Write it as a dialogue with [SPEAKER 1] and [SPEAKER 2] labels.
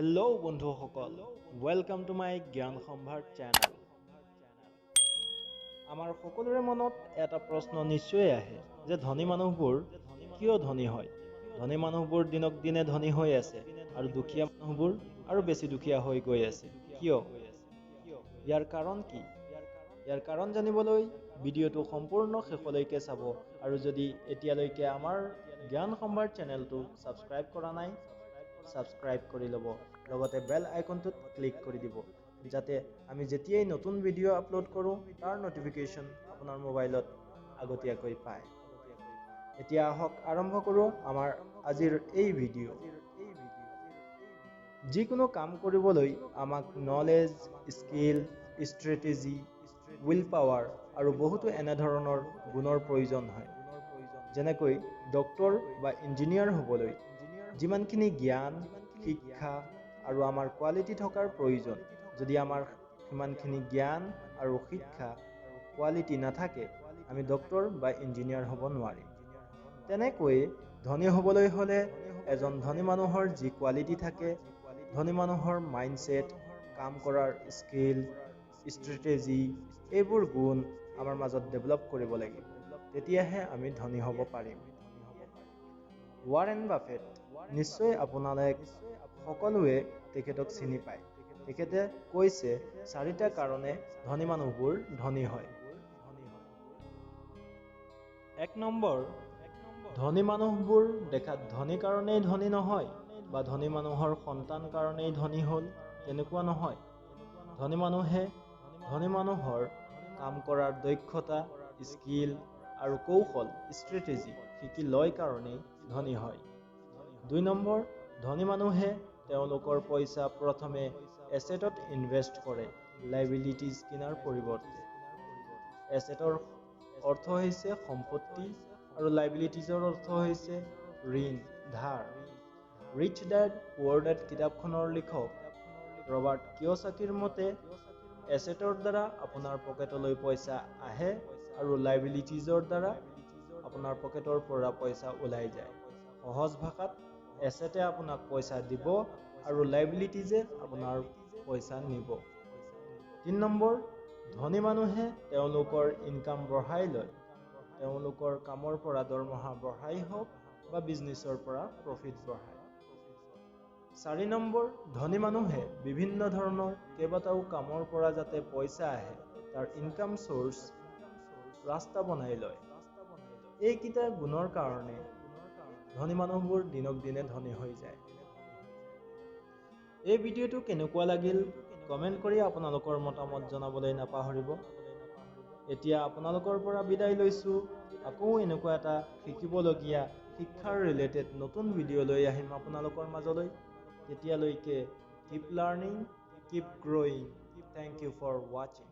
[SPEAKER 1] Hello' বন্ধুসকল, welcome to my জ্ঞান সম্ভাৰ চেনেল। আমাৰ সকলোৰে মনত এটা প্ৰশ্ন নিশ্চয় আহে যে ধনী মানুহবোৰ কিয় ধনী হয়। ধনী মানুহবোৰ দিনক দিনে ধনী হৈ আছে আৰু দুখীয়া মানুহবোৰ আৰু বেছি দুখীয়া হৈ গৈ আছে। কিয়? ইয়াৰ কাৰণ কি? ইয়াৰ কাৰণ জানিবলৈ ভিডিঅ'টো সম্পূৰ্ণ শেষলৈকে চাব আৰু যদি এতিয়ালৈকে আমাৰ জ্ঞান সম্ভাৰ চেনেলটো ছাবস্ক্ৰাইব কৰা নাই, ছাবস্ক্ৰাইব কৰি ল'ব, লগতে বেল আইকনটোত ক্লিক কৰি দিব যাতে আমি যেতিয়াই নতুন ভিডিঅ' আপলোড কৰোঁ তাৰ নটিফিকেশ্যন আপোনাৰ মোবাইলত আগতীয়াকৈ পায়। এতিয়া আহক আৰম্ভ কৰোঁ আমাৰ আজিৰ এই ভিডিঅ'। যিকোনো কাম কৰিবলৈ আমাক knowledge, skill, strategy, will power আৰু বহুতো এনেধৰণৰ গুণৰ প্ৰয়োজন হয়। যেনেকৈ ডক্তৰ বা ইঞ্জিনিয়াৰ হ'বলৈ যিমানখিনি জ্ঞান, শিক্ষা আৰু আমাৰ কোৱালিটি থকাৰ প্ৰয়োজন, যদি আমাৰ সিমানখিনি জ্ঞান আৰু শিক্ষা কোৱালিটি নাথাকে, আমি ডক্তৰ বা ইঞ্জিনিয়াৰ হ'ব নোৱাৰিম। তেনেকৈয়ে ধনী হ'বলৈ হ'লে এজন ধনী মানুহৰ যি কোৱালিটি থাকে, ধনী মানুহৰ মাইণ্ডছেট, কাম কৰাৰ স্কিল, ষ্ট্ৰেটেজি, এইবোৰ গুণ আমাৰ মাজত ডেভেলপ কৰিব লাগিব। তেতিয়াহে আমি ধনী হ'ব পাৰিম। ৱাৰেন বাফেট, নিশ্চয় আপোনালোক সকলোৱে তেখেতক চিনি পায়। তেখেতে কৈছে 4টা কাৰণে ধনী মানুহবোৰ ধনী হয়। 1 নম্বৰ, ধনী মানুহবোৰ দেখাত ধনী কাৰণেই ধনী নহয় বা ধনী মানুহৰ সন্তান কাৰণেই ধনী হ'ল, তেনেকুৱা নহয়। ধনী মানুহে ধনী মানুহৰ কাম কৰাৰ দক্ষতা, স্কিল আৰু কৌশল, ষ্ট্ৰেটেজি শিকি লয় কাৰণেই ধনী হয়। 2 নম্বৰ, ধনী মানুহে তেওঁলোকৰ পইচা প্ৰথমে এছেটত ইনভেষ্ট কৰে, লাইবিলিটিজ কিনাৰ পৰিৱৰ্তে। এছেটৰ অৰ্থ হৈছে সম্পত্তি আৰু লাইবিলিটিজৰ অৰ্থ হৈছে ঋণ, ধাৰ। ৰিচ ডেড পুৱাৰ ডেড কিতাপখনৰ লিখক ৰবাৰ্ট কিয়চাকিৰ মতে, এছেটৰ দ্বাৰা আপোনাৰ পকেটলৈ পইচা আহে আৰু লাইবিলিটিজৰ দ্বাৰা আপোনাৰ পকেটৰ পৰা পইচা ওলাই যায়। সহজ ভাষাত, এছেটে আপোনাক পইচা দিব আৰু লাইবিলিটিজে আপোনাৰ পইচা নিব। 3 নম্বৰ, ধনী মানুহে তেওঁলোকৰ ইনকাম বঢ়াই লয়। তেওঁলোকৰ কামৰ পৰা দৰমহা বঢ়াই হওক বা বিজনেছৰ পৰা প্ৰফিট বঢ়ায়। 4 নম্বৰ, ধনী মানুহে বিভিন্ন ধৰণৰ কেইবাটাও কামৰ পৰা যাতে পইচা আহে তাৰ ইনকাম চ'ৰ্চ ৰাস্তা বনাই লয়। এইকেইটা গুণৰ কাৰণে ধনী মানুহবোৰ দিনক দিনে ধনী হৈ যায়। এই ভিডিঅ'টো কেনেকুৱা লাগিল কমেণ্ট কৰি আপোনালোকৰ মতামত জনাবলৈ নাপাহৰিব। এতিয়া আপোনালোকৰ পৰা বিদায় লৈছোঁ। আকৌ এনেকুৱা এটা শিকিবলগীয়া শিক্ষাৰ ৰিলেটেড নতুন ভিডিঅ' লৈ আহিম আপোনালোকৰ মাজলৈ। তেতিয়ালৈকে keep learning, keep growing. Thank you for ৱাচিং।